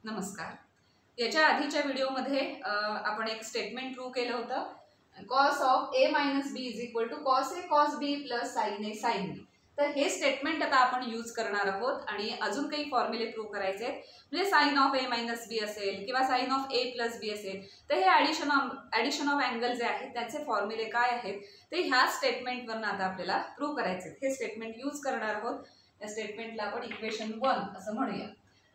नमस्कार. याच्या आधीच्या व्हिडिओमध्ये आपण एक स्टेटमेंट प्रूव्ह केलं होतं. cos of a minus B is equal to cos a cos b plus sin a sin b. तर हे स्टेटमेंट आता आपण यूज करणार आहोत आणि अजून काही फॉर्म्युले प्रूव्ह करायचे आहेत. म्हणजे साइन ऑफ a मायनस बी असेल किंवा साइन ऑफ a प्लस बी असेल, तर हे ॲडिशन ऑफ अँगल जे आहेत त्याचे फॉर्म्युले काय आहेत ते ह्या स्टेटमेंटवरून आता आपल्याला प्रूव्ह करायचे आहेत. हे स्टेटमेंट यूज करणार आहोत. या स्टेटमेंटला आपण इक्वेशन 1 असं म्हणूया.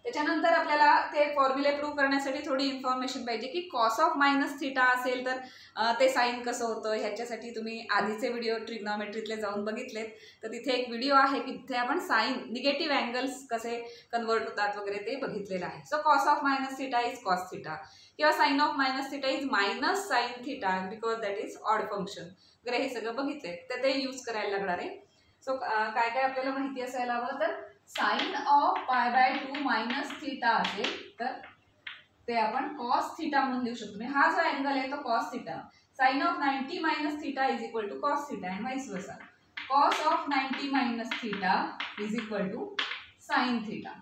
त्याच्यानंतर आपल्याला ते फॉर्म्युले प्रूव्ह करण्यासाठी थोडी इन्फॉर्मेशन पाहिजे की कॉस ऑफ मायनस थिटा असेल तर ते साइन कसं होतं. ह्याच्यासाठी तुम्ही आधीचे व्हिडिओ ट्रिग्नॉमेट्रीतले जाऊन बघितलेत, तर तिथे एक व्हिडिओ आहे की तिथे आपण साइन निगेटिव्ह अँगल्स कसे कन्वर्ट होतात वगैरे ते बघितलेलं आहे. So cos of minus theta is cos theta किंवा sine of minus theta is minus sine theta because that is odd function वगैरे हे सगळं बघितलंय, तर ते यूज करायला लागणार आहे. सो काय काय आपल्याला माहिती असायला हवं, तर साइन ऑफ π/2 मायनस थिटा असेल तर ते आपण कॉस थिटा म्हणून लिहू शकतो. म्हणजे हा जो अँगल आहे तो cos theta. Sine of 90 minus theta is equal to cos theta and vice versa. Cos of 90 minus theta is equal to sine theta.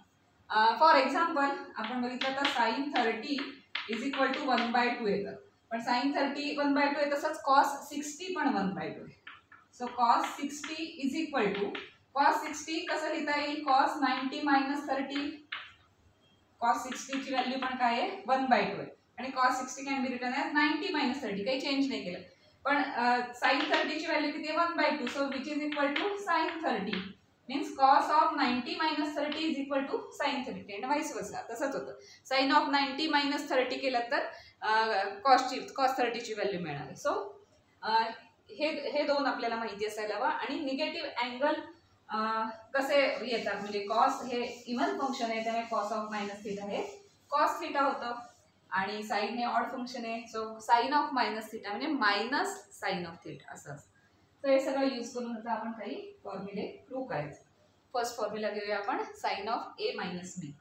For example आपण बघितलं तर साइन 30 इज इक्वल टू 1/2 येतं, पण साइन 30 1/2 आहे, तसंच cos 60 पण 1/2 आहे. So cos 60 is equal to cos 60 कसं लिहिता येईल, cos 90 मायनस 30. cos 60 ची व्हॅल्यू पण काय आहे 1/2 आहे आणि cos 60 can be written as 90 minus 30. काही चेंज नाही केलं, पण sin 30 ची व्हॅल्यू किती आहे 1/2. So which is equal to sin 30 means cos of 90 minus 30 is equal to sin 30 and vice versa. तसंच होतं. sin ऑफ 90 मायनस 30 केलं तर cos 30 ची व्हॅल्यू मिळणार आहे. सो हे दोन आपल्याला माहिती असायला हवं. आणि निगेटिव्ह अँगल कसे येतात, म्हणजे कॉस हे इव्हन फंक्शन आहे त्यामुळे कॉस ऑफ मायनस थिटा हे कॉस थिटा होतं आणि साइन हे ऑड फंक्शन आहे. So sine of minus theta म्हणजे मायनस साइन ऑफ थिटा असं असतं. तर हे सगळं यूज करून आता आपण काही फॉर्म्युले प्रूव्ह करायचे. फर्स्ट फॉर्म्युला घेऊया आपण, sine of A minus B.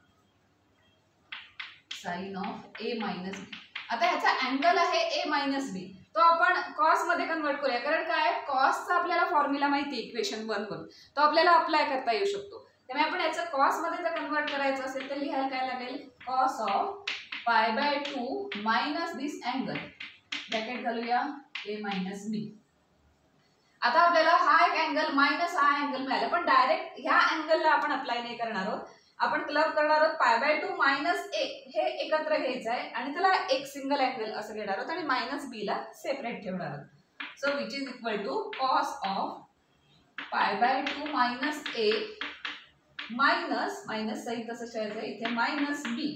Sine of A minus B. आता ह्याचा अँगल आहे ए मायनस बी, तो आपण कॉस मध्ये कन्वर्ट करूया. कारण काय, कॉसचा आपल्याला फॉर्म्युला माहिती आहे इक्वेशन 1 वरून, तो आपल्याला अप्लाय करता येऊ शकतो. त्यामुळे आपण याचं कॉस मध्ये जर कन्वर्ट करायचं असेल तर लिहायला काय लागेल, cos of π/2 minus this angle bracket घालूया ए मायनस बी. आता आपल्याला हा एक अँगल मायनस हा अँगल मिळाला, पण डायरेक्ट ह्या अँगलला आपण अप्लाय नाही करणार आहोत. आपण क्लब करणार आहोत π/2 मायनस ए हे एकत्र घ्यायचं आहे आणि त्याला एक सिंगल अँगल असं घेणार आहोत आणि मायनस बी ला सेपरेट ठेवणार आहोत. So which is equal to cos of π/2 minus A minus minus sine तसं ठेवायचं इथे मायनस बी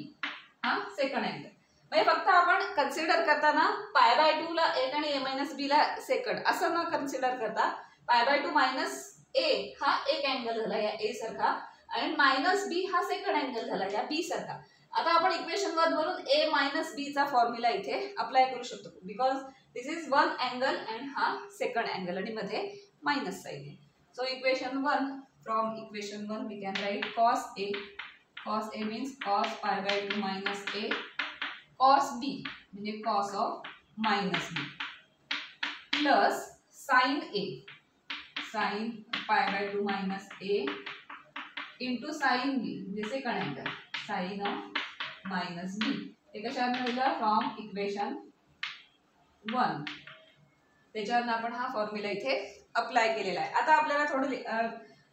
हा सेकंड अँगल. म्हणजे फक्त आपण कन्सिडर करताना π/2 ला एक आणि ए मायनस बी ला सेकंड असं न कन्सिडर करता π/2 मायनस ए हा एक अँगल झाला या ए सारखा आणि मायनस बी हा सेकंड अँगल झाला या बी सारखा. आता आपण इक्वेशन 1 वरून ए मायनस बी चा फॉर्म्युला इथे अप्लाय करू शकतो because this is one angle and हा सेकंड अँगल आणि मध्ये मायनस साइन आहे. So equation 1 from equation 1 we can write cos a means cos π/2 minus A, cos b म्हणजे cos of minus B plus sin a sin π/2 minus A into sine B म्हणजे second angle sine of minus B. हे कशावर मिळालं, from equation 1. त्याच्यावर आपण हा formula इथे apply केलेला आहे. आता आपल्याला थोडं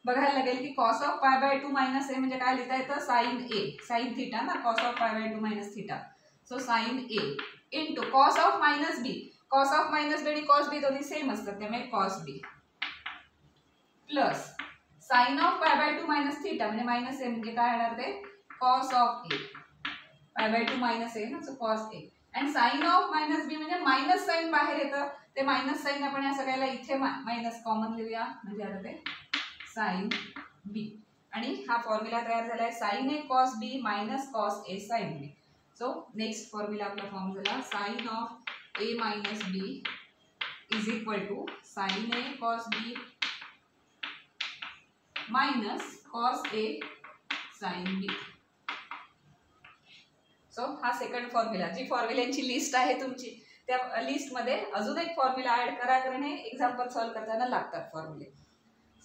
बघायला लागेल की कॉस ऑफ π/2 मायनस ए म्हणजे काय लिहिता येतं, साइन ए साइन थिटा ना, cos of π/2 minus theta. So sine A into cos of minus B. Cos of minus B आणि कॉस बी दोन्ही सेम असतात त्यामुळे cos B plus sine of π/2 minus theta म्हणजे मायनस ए म्हणजे काय येणार ते cos of A. π/2 minus A ना, so cos A and sine of minus B म्हणजे मायनस साइन बाहेर येतं, ते मायनस साइन आपण या सगळ्याला इथे मायनस कॉमन लिहूया म्हणजे आता ते साइन बी. आणि हा फॉर्म्युला तयार झाला आहे साइन ए कॉस बी मायनस कॉस ए sine b. So next formula आपला फॉर्म झाला sine of A minus B is equal to sine A cos B minus cos A sine b. So हा second formula, जी फॉर्म्युल्यांची list आहे तुमची त्या लिस्टमध्ये अजून एक फॉर्म्युला ऍड करा, कारण हे एक्झाम्पल सॉल्व्ह करताना लागतात फॉर्म्युले.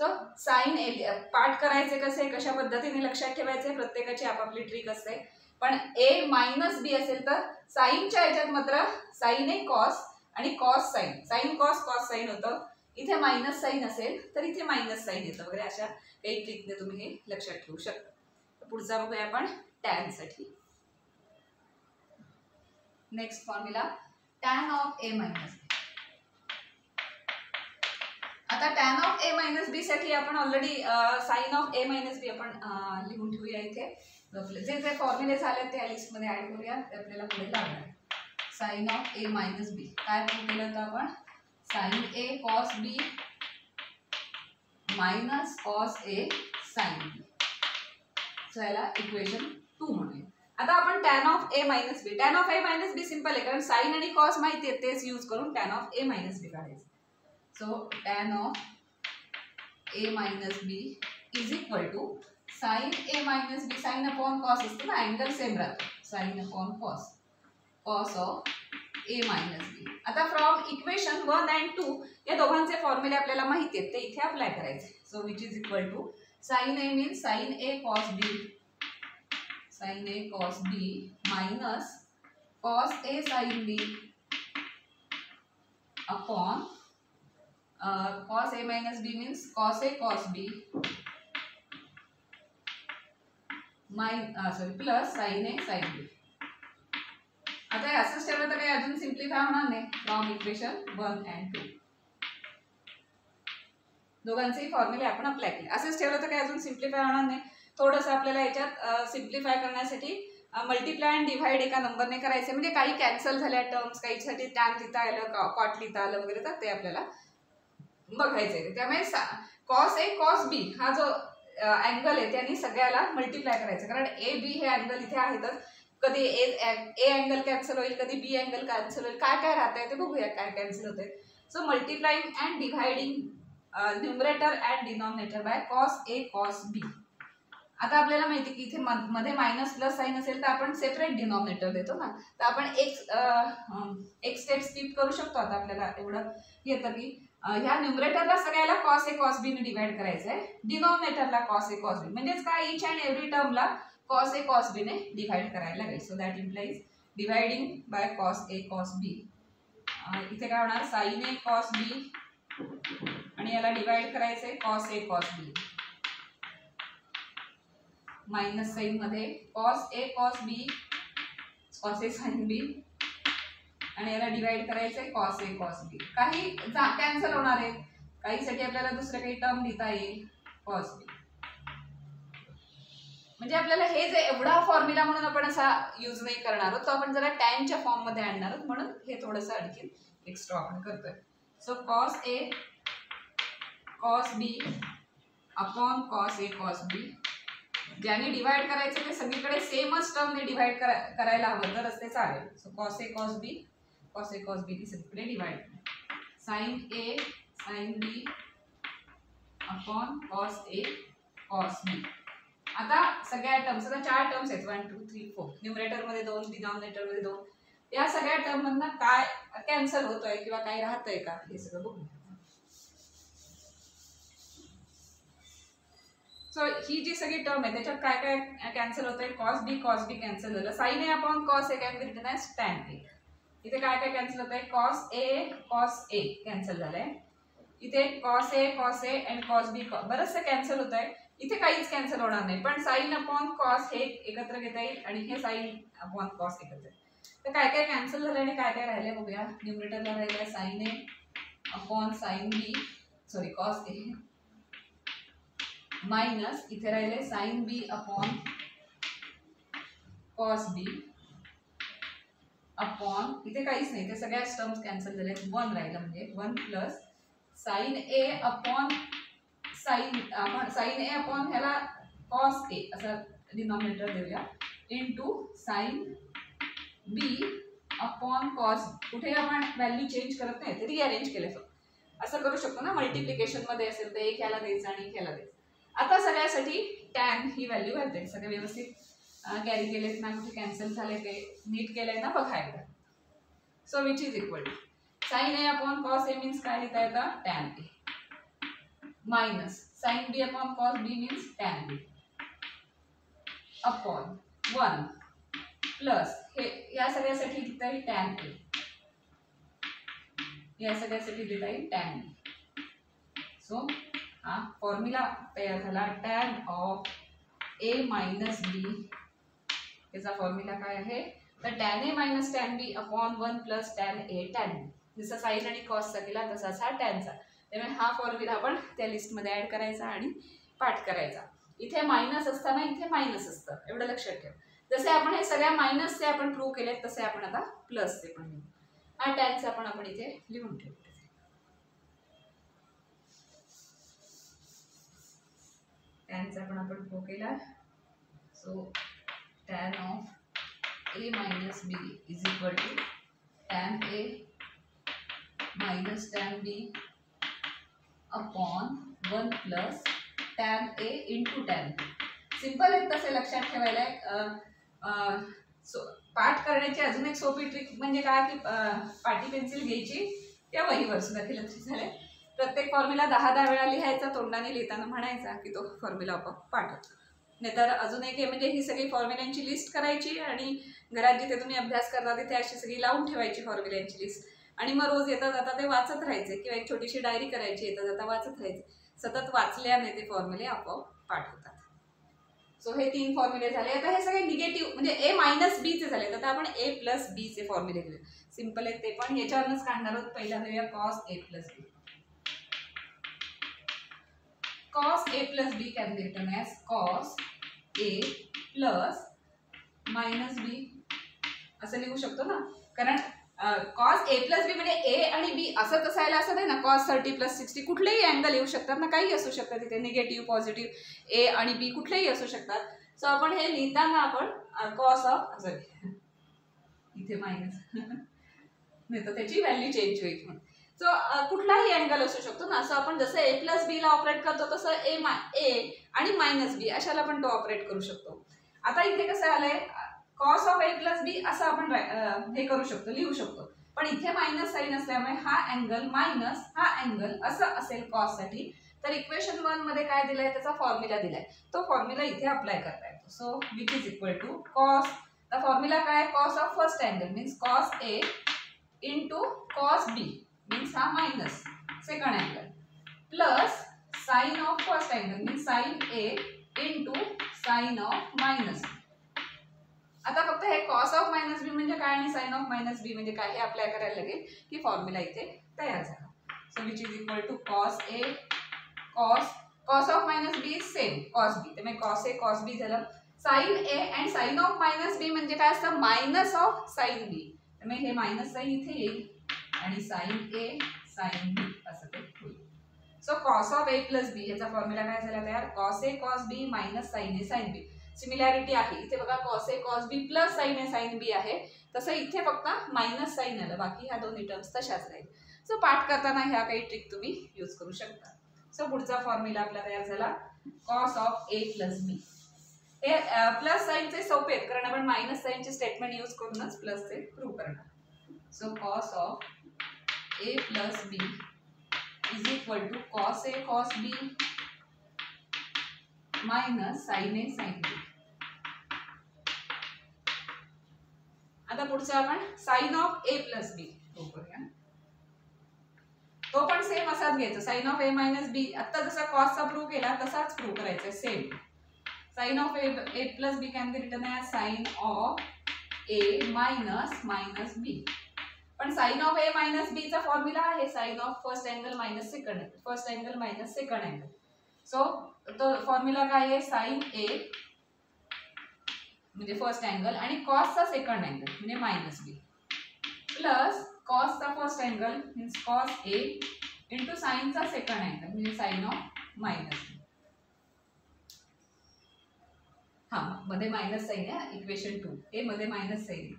सो साइन ए पाठ करायचे कसे, कशा पद्धतीने लक्षात ठेवायचे, प्रत्येकाची आपापली ट्रिक असते. पण ए मायनस बी असेल तर साईनच्या ह्याच्यात मात्र साईन ए कॉस आणि cos sine, sine cos cos sine होतं. इथे मायनस साईन असेल तर इथे मायनस साईन येतं वगैरे. अशा काही ट्रिकने तुम्ही हे लक्षात ठेवू शकता. पुढचा बघूया आपण टॅन साठी. Next formula tan of A minus B. आता tan of A minus B साठी आपण already sine of A minus B आपण लिहून ठेवूया इथे. जे जे फॉर्म्युले झाले त्या लिस्टमध्ये ऍड करूया, ते आपल्याला पुढे लागणार. Sine of A minus b काय केलं होतं आपण? साइन ए कॉस बी मायनस कॉस ए साइन बी. सो याला इक्वेशन 2 म्हणूया. आता आपण tan of A minus b, tan of A minus b simple आहे कारण साइन आणि कॉस माहिती आहे, तेच यूज करून tan of A minus B काढायचं. So tan of A minus B is equal to sine A minus B, sine upon cos असतं ना, अँगल सेम राहतो, sine upon cos, cos of A minus B. आता from equation 1 and 2 या दोघांचे फॉर्म्युले आपल्याला माहिती आहेत, ते इथे अप्लाय करायचे. So which is equal to sine a means sine A cos B, sine A cos b minus cos A sine b upon cos a minus b means cos a cos b plus sin a sin b. आता हे असंच ठेवलं तर काही अजून simplify होणार नाही. From equation 1 and 2 दोघांचेही फॉर्म्युले आपण अप्लाय केले. असंच ठेवलं तर काही अजून सिम्प्लिफाय होणार नाही. थोडंसं आपल्याला याच्यात सिम्प्लिफाय करण्यासाठी मल्टिप्लाय अँड डिव्हाइड एका नंबरने करायचे, म्हणजे काही कॅन्सल झाल्या टर्म्स, काहीसाठी टॅन लिहिता आलं, कॉट लिहिता आलं वगैरे, तर ते आपल्याला बघायचंय. त्यामुळे कॉस ए कॉस बी हा जो अँगल आहे त्याने सगळ्याला मल्टिप्लाय करायचं, कारण ए बी हे अँगल इथे आहेतच. कधी ए अँगल कॅन्सल होईल, कधी बी अँगल कॅन्सल होईल, काय काय राहतंय ते बघूया काय कॅन्सल होतंय. So multiplying and dividing numerator and denominator by cos A cos B. आता आपल्याला माहिती की इथे मध्ये मायनस प्लस साइन असेल तर आपण सेपरेट डिनॉमिनेटर देतो ना, तर आपण एक स्टेप स्किप करू शकतो. आता आपल्याला एवढं येतं की ह्या न्यूमरेटरला सगळ्याला कॉस ए कॉस बी ने डिवाइड करायचं आहे, डिनॉमिनेटरला कॉस ए कॉस बी, म्हणजेच काय इच अँड एव्हरी टर्मला कॉस ए कॉस बी ने डिवाइड करायला लागेल. So that implies dividing by cos A cos B. इथे काय होणार? साइन ए कॉस बी आणि याला डिवाइड करायचंय cos A cos B, minus sign मध्ये cos A cos B, cos A sine बी, आणि याला डिवाइड करायचंय कॉस ए कॉस बी. काही कॅन्सल होणार आहेत, काहीसाठी आपल्याला दुसरं काही टर्म लिहिता येईल कॉस बी. म्हणजे आपल्याला हे जे एवढा फॉर्म्युला म्हणून आपण असा यूज नाही करणार आहोत, तो आपण जरा टॅनच्या फॉर्म मध्ये आणणार आहोत, म्हणून हे थोडंसं आणखी एक्स्ट्रा आपण करतोय. So cos A cos B upon cos A cos बी, ज्याने डिवाइड करायचं ते सगळीकडे सेमच टर्मने डिवाइड करायला हवं तरच ते चालेल. So cos A cos B, cos A cos बी नी सगळीकडे divide, sign A sine b upon cos A cos B. आता सगळ्या टर्म्स, आता 4 टर्म्स आहेत, 1 2 3 4, न्यूमरेटर मध्ये 2, डिनॉमिनेटर मध्ये 2. या सगळ्या टर्म मधनं काय कॅन्सल होतोय किंवा काय राहतंय का हे सगळं बघू. सो ही जी सगळी टर्म आहे त्याच्यात काय काय कॅन्सल होतंय? कॉस बी कॅन्सल झालं, sine A upon cos A can be written as tan A. इथे काय काय कॅन्सल होतंय? कॉस ए कॅन्सल झालंय, इथे कॉस ए अँड कॉस बी बरंचसं कॅन्सल होतंय. इथे काहीच कॅन्सल होणार नाही, पण साइन अपॉन कॉस हे एकत्र घेता येईल आणि हे साइन अपॉन कॉस एकत्र. तर काय काय कॅन्सल झालं आणि काय काय राहिले बघूया. न्यूमरेटरला राहिलं sign A upon sine B, sorry cos A, minus इथे राहिले साइन बी अपॉन कॉस बी अपॉन, इथे काहीच नाही, ते सगळ्या टर्म्स कॅन्सल झाले, 1 राहिलं, म्हणजे 1 प्लस साइन ए अपॉन साइन ए अपॉन ह्याला कॉस ए असं डिनॉमिनेटर देऊया, into sine b upon cos. कुठे आपण व्हॅल्यू चेंज करत नाही, ते रिअरेंज केले. असं करू शकतो ना, मल्टिप्लिकेशन मध्ये असेल तर एक ह्याला द्यायचं आणि एक ह्याला द्यायचं. आता सगळ्यासाठी टॅन ही व्हॅल्यू घालते, सगळे व्यवस्थित कॅरी केलेत ना, कुठे कॅन्सल झाले ते नीट केलंय ना बघायला. So which is equal to sine A upon cos a means काय लिहिता येतं? Tan a, minus sine b upon cos b means tan b upon 1 plus हे या सगळ्यासाठी लिहिता येईल टॅन ए, या सगळ्यासाठी लिहिता येईल टॅन बी. सो हा फॉर्म्युला तयार झाला टॅन ऑफ ए मायनस बी. याचा फॉर्म्युला काय आहे तर tan a minus tan b upon 1 plus tan A tan बी. जसा साईन आणि कॉसचा केला तसाच हा टॅनचा. त्यामुळे हा फॉर्म्युला आपण त्या लिस्टमध्ये ॲड करायचा आणि पाठ करायचा. इथे मायनस असताना इथे मायनस असतं, एवढं लक्षात ठेव. जसे आपण हे सगळ्या मायनसचे आपण प्रूव्ह केले तसे आपण आता प्लसचे पण लिहू. हा टॅनचा पण आपण इथे लिहून ठेवू. टॅनचा पण आपण प्रूव्ह केला. So tan of A minus B is equal to tan a minus tan b upon 1 plus tan a into tan b. Simple आहे तसे लक्षात ठेवायला. पाठ करण्याची अजून एक सोपी ट्रिक म्हणजे काय की पाटी पेन्सिल घ्यायची त्या वहीवर सुद्धा केलं तरी झालं. प्रत्येक फॉर्म्युला 10-10 वेळा लिहायचा, तोंडाने लिहिताना म्हणायचा की तो फॉर्म्युला आपण पाठवतो. नाहीतर अजून एक आहे म्हणजे ही सगळी फॉर्म्युल्यांची लिस्ट करायची आणि घरात जिथे तुम्ही अभ्यास करता तिथे अशी सगळी लावून ठेवायची फॉर्म्युल्यांची लिस्ट आणि मग रोज येता जाता ते वाचत राहायचे किंवा एक छोटीशी डायरी करायची, येता जाता वाचत राहायचे. सतत वाचल्याने ते फॉर्म्युले आपोआप पाठ होतात. सो हे 3 फॉर्म्युले झाले. आता हे सगळे निगेटिव्ह म्हणजे ए मायनस बीचे झाले. आता आपण ए प्लस बीचे फॉर्म्युले घेऊया. सिंपल आहेत ते पण, याच्यावरूनच काढणार आहोत. पहिला घेऊया cos a plus b. cos a plus b can be written as cos a plus minus b असं लिहू शकतो ना. कारण cos a plus b म्हणजे a आणि b असंच असायला असं नाही ना. cos 30 plus 60 कुठलेही अँगल येऊ शकतात ना, काही असू शकतात तिथे, निगेटिव्ह पॉझिटिव्ह a आणि b कुठलेही असू शकतात. सो आपण हे लिहिताना आपण cos ऑफ सॉरी इथे मायनस नाही तर त्याची व्हॅल्यू चेंज होईल. सो कुठलाही अँगल असू शकतो ना. असं आपण जसं ए प्लस बी ला ऑपरेट करतो तसं ए आणि मायनस बी अशाला पण तो ऑपरेट करू शकतो. आता इथे कसं आलंय कॉस ऑफ ए प्लस बी असं आपण हे करू शकतो, लिहू शकतो. पण इथे मायनस साईन असल्यामुळे हा अँगल मायनस हा अँगल असं असेल कॉस साठी. तर इक्वेशन 1 मध्ये काय दिलंय त्याचा फॉर्म्युला दिलाय, तो फॉर्म्युला इथे अप्लाय करता येतो. So which is equal to cos, the formula काय cos of first angle means cos A into cos B means हा minus second angle plus sine of first angle means sine A into sine of minus. आता फक्त हे cos of minus B म्हणजे काय आणि sign of minus B म्हणजे काय हे अप्लाय करायला लागेल की फॉर्म्युला इथे तयार झाला. So which is equal to cos A cos of minus B is same cos B. त्यामुळे कॉस ए कॉस बी झालं. Sine A and sine of minus B म्हणजे काय असतं मायनस ऑफ साइन बी. त्यामुळे हे मायनस साइन इथे येईल आणि साइन ए साइन बी असं ते होईल. So cos of A plus B याचा फॉर्म्युला काय झाला तयार cos A cos B minus sine A sine B. Similarity आहे इथे बघा cos A cos B plus sine A sine B आहे, तसं इथे फक्त मायनस साइन आलं, बाकी ह्या दोन्ही टर्म्स तशाच राहील. सो पाठ करताना ह्या काही ट्रिक तुम्ही यूज करू शकता. सो पुढचा फॉर्म्युला आपला तयार झाला कॉस ऑफ ए प्लस बी. हे प्लस साइनचे सोपे आहेत कारण आपण मायनस साइनचे स्टेटमेंट यूज करूनच प्लसचे प्रूव्ह करणार. So cos of a plus b is equal to cos a cos b minus sin a sin b. आता पुढचं आपण sin of a plus b करूया. तो पण सेम असाच घ्यायचा sin of a minus b. आता जसा cos चा प्रूव्ह केला तसाच प्रूव्ह करायचा same. sin of a plus b can be written as sin of a minus b. पण sine of A minus b चा फॉर्म्युला आहे sine of first angle minus second angle, first angle minus second angle. So तो formula काय आहे sine a म्हणजे first angle आणि cos चा second angle म्हणजे मायनस बी प्लस कॉस चा फर्स्ट अँगल मीन्स कॉस ए इंटू साइन चा सेकंड अँगल म्हणजे साइन ऑफ मायनस बी. हा मध्ये मायनस साइन आहे इक्वेशन 2 ए मध्ये मायनस साइन.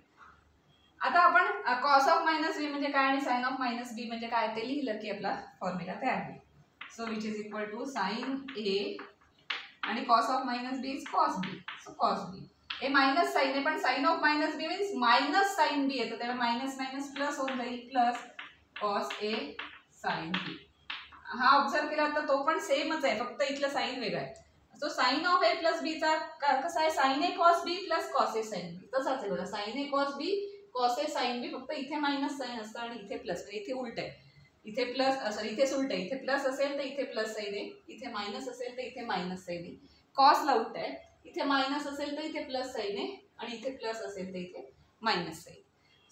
आता आपण कॉस ऑफ मायनस बी म्हणजे काय आणि साइन ऑफ मायनस बी म्हणजे काय ते लिहिलं की आपला फॉर्म्युला तयार होईल. So which is equal to sine A आणि cos of minus B is cos B. So cos B हे मायनस साइन आहे पण sine of minus B means minus sine B येतं त्यामुळे मायनस मायनस प्लस होऊन जाईल प्लस कॉस ए sine B. हा observe केला तर तो पण सेमच आहे फक्त इथलं साइन वेगळं आहे. So sine of A plus B चा कसा आहे, साइन ए कॉस बी प्लस कॉस ए साइन बी तसाच आहे बघा. साइन ए कॉस बी कॉस ए साइन बी, फक्त इथे मायनस साइन असतं आणि इथे प्लस. म्हणजे इथे उलट आहे, इथे प्लस सॉरी इथेच उलट आहे. इथे प्लस असेल तर इथे प्लस साइन आहे, इथे मायनस असेल तर इथे मायनस साइन आहे. कॉसला उलट आहे, इथे मायनस असेल तर इथे प्लस साइन आहे आणि इथे प्लस असेल तर इथे मायनस साइन.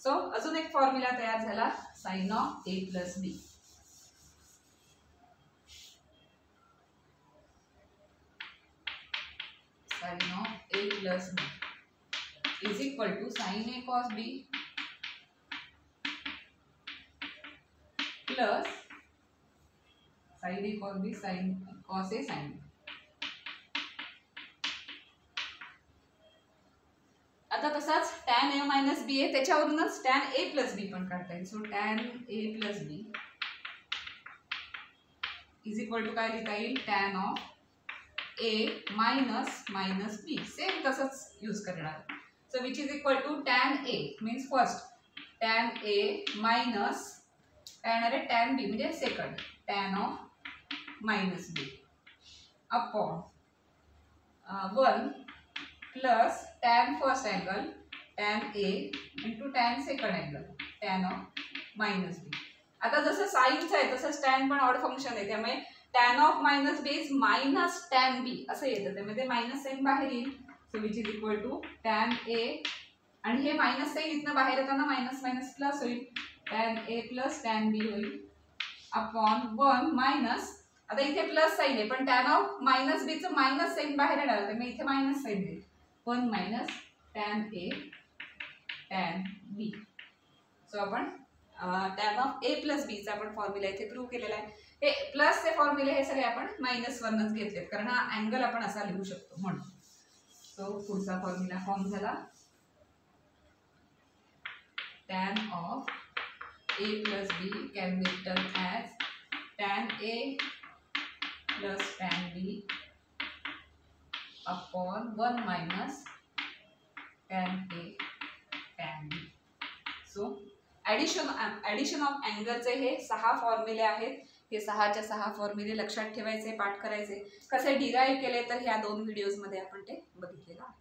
सो अजून एक फॉर्म्युला तयार झाला, sine of A plus B. Sine of A plus B is equal to sine A cos B plus sine A cos B sine cos A sine B. आता तसाच tan a minus बी आहे, त्याच्यावरूनच tan a plus बी पण काढता येईल. So tan a plus B is equal to काय लिहिता येईल, tan of a minus minus B. Same तसंच यूज करणार. So which is equal to tan a means first tan a minus काय येणार आहे tan b म्हणजे second tan of minus B upon 1 plus tan first angle tan a into tan second angle tan of minus B. आता जसं साईनचं आहे तसंच tan पण odd function आहे, त्यामुळे tan of minus B is minus tan b असं येतं, त्यामुळे ते मायनस साईन बाहेर येईल. So which is equal to tan a आणि हे मायनस साईन इथनं बाहेर येताना मायनस मायनस प्लस होईल, tan a plus tan b होईल अपॉन 1 मायनस. आता इथे प्लस साईन आहे पण tan ऑफ मायनस बीचं मायनस साईन बाहेर येणार, त्यामुळे इथे मायनस साईन येईल 1 minus tan a tan b. So आपण tan of a plus b चा आपण फॉर्म्युला इथे प्रूव्ह केलेला आहे. हे प्लसचे फॉर्म्युले हे सगळे आपण मायनस वरनच घेतलेत, कारण हा अँगल आपण असा लिहू शकतो म्हणून. सो पुढचा फॉर्म्युला फॉर्म झाला, tan of a plus b can be written as tan a plus tan b upon 1 minus tan a tan b. So addition of अँगलचे हे 6 फॉर्म्युले आहेत. हे 6च्या 6 फॉर्म्युले लक्षात ठेवायचे, पाठ करायचे. कसे डिराईव्ह केले तर ह्या 2 व्हिडिओजमध्ये आपण ते बघितलेलं आहे.